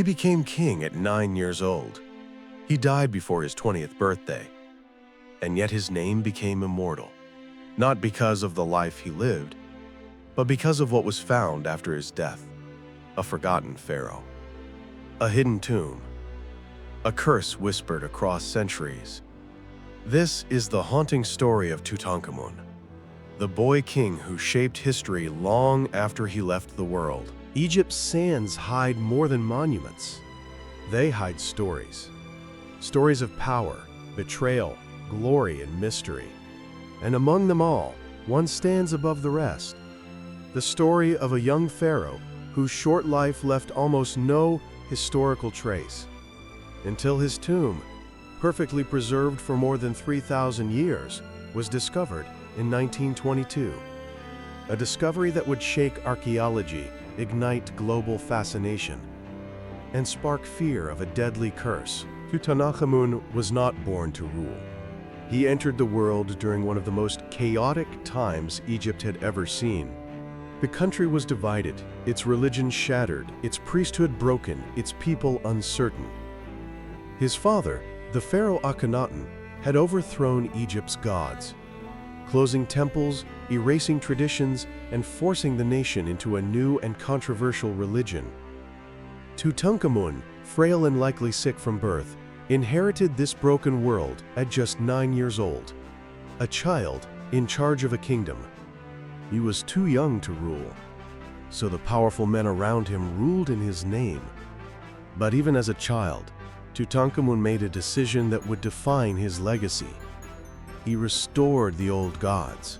He became king at 9 years old. He died before his 20th birthday, and yet his name became immortal, not because of the life he lived, but because of what was found after his death: a forgotten pharaoh, a hidden tomb, a curse whispered across centuries. This is the haunting story of Tutankhamun, the boy king who shaped history long after he left the world. Egypt's sands hide more than monuments. They hide stories. Stories of power, betrayal, glory, and mystery. And among them all, one stands above the rest. The story of a young pharaoh whose short life left almost no historical trace, until his tomb, perfectly preserved for more than 3,000 years, was discovered in 1922. A discovery that would shake archaeology, ignite global fascination, and spark fear of a deadly curse. Tutankhamun was not born to rule. He entered the world during one of the most chaotic times Egypt had ever seen. The country was divided, its religion shattered, its priesthood broken, its people uncertain. His father, the pharaoh Akhenaten, had overthrown Egypt's gods, closing temples, erasing traditions, and forcing the nation into a new and controversial religion. Tutankhamun, frail and likely sick from birth, inherited this broken world at just 9 years old, a child in charge of a kingdom. He was too young to rule, so the powerful men around him ruled in his name. But even as a child, Tutankhamun made a decision that would define his legacy. He restored the old gods.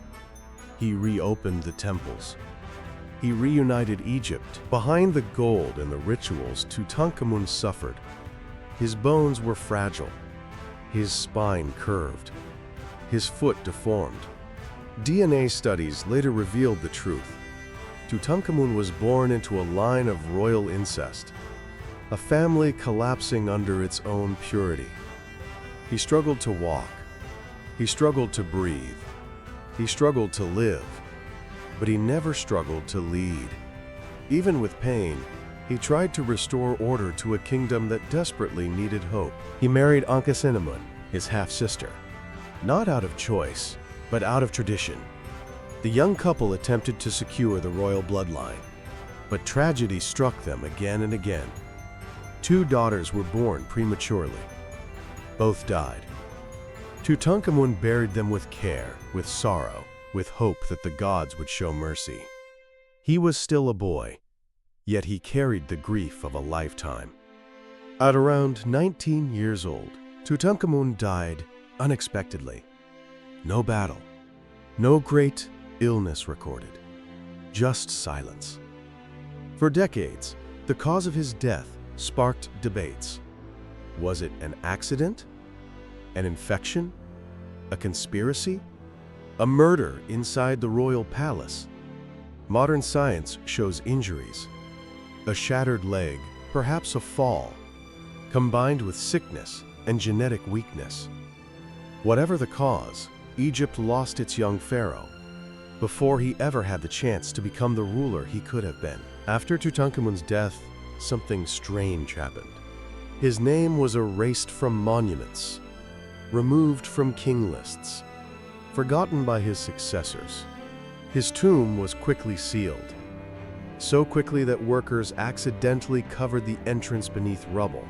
He reopened the temples. He reunited Egypt. Behind the gold and the rituals, Tutankhamun suffered. His bones were fragile, his spine curved, his foot deformed. DNA studies later revealed the truth. Tutankhamun was born into a line of royal incest, a family collapsing under its own purity. He struggled to walk. He struggled to breathe. He struggled to live. But he never struggled to lead. Even with pain, he tried to restore order to a kingdom that desperately needed hope. He married Ankhesenamun, his half-sister, not out of choice, but out of tradition. The young couple attempted to secure the royal bloodline, but tragedy struck them again and again. 2 daughters were born prematurely. Both died. Tutankhamun buried them with care, with sorrow, with hope that the gods would show mercy. He was still a boy, yet he carried the grief of a lifetime. At around 19 years old, Tutankhamun died unexpectedly. No battle, no great illness recorded, just silence. For decades, the cause of his death sparked debates. Was it an accident? An infection? A conspiracy? A murder inside the royal palace? Modern science shows injuries. A shattered leg, perhaps a fall, combined with sickness and genetic weakness. Whatever the cause, Egypt lost its young pharaoh before he ever had the chance to become the ruler he could have been. After Tutankhamun's death, something strange happened. His name was erased from monuments, removed from king lists, forgotten by his successors. His tomb was quickly sealed, so quickly that workers accidentally covered the entrance beneath rubble.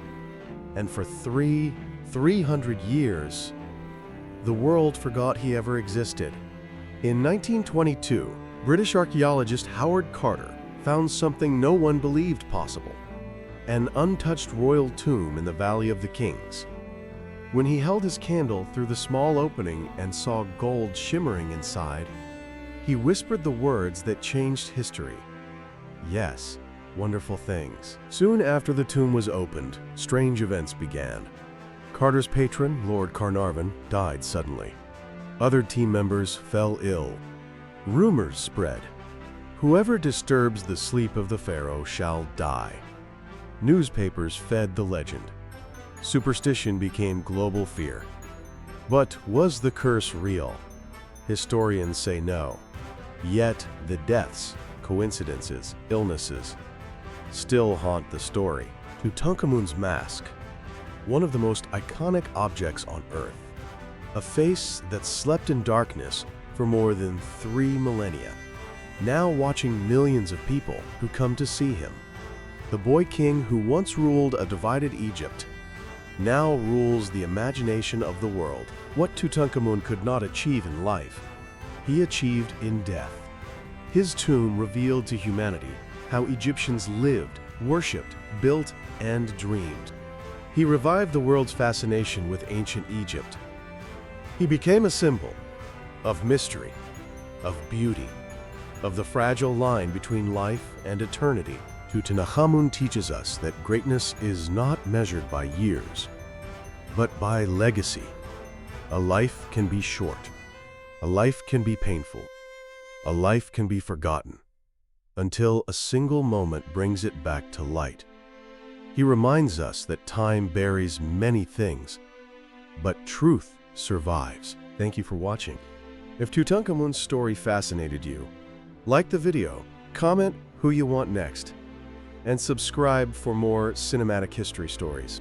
And for 300 years, the world forgot he ever existed. In 1922, British archaeologist Howard Carter found something no one believed possible: an untouched royal tomb in the Valley of the Kings. When he held his candle through the small opening and saw gold shimmering inside, he whispered the words that changed history. Yes, wonderful things. Soon after the tomb was opened, strange events began. Carter's patron, Lord Carnarvon, died suddenly. Other team members fell ill. Rumors spread. Whoever disturbs the sleep of the pharaoh shall die. Newspapers fed the legend. Superstition became global fear. But was the curse real? Historians say no. Yet the deaths, coincidences, illnesses still haunt the story. Tutankhamun's mask, one of the most iconic objects on Earth. A face that slept in darkness for more than 3 millennia, now watching millions of people who come to see him. The boy king who once ruled a divided Egypt now rules the imagination of the world. What Tutankhamun could not achieve in life, he achieved in death. His tomb revealed to humanity how Egyptians lived, worshipped, built, and dreamed. He revived the world's fascination with ancient Egypt. He became a symbol of mystery, of beauty, of the fragile line between life and eternity. Tutankhamun teaches us that greatness is not measured by years, but by legacy. A life can be short. A life can be painful. A life can be forgotten, until a single moment brings it back to light. He reminds us that time buries many things, but truth survives. Thank you for watching. If Tutankhamun's story fascinated you, like the video, comment who you want next, and subscribe for more cinematic history stories.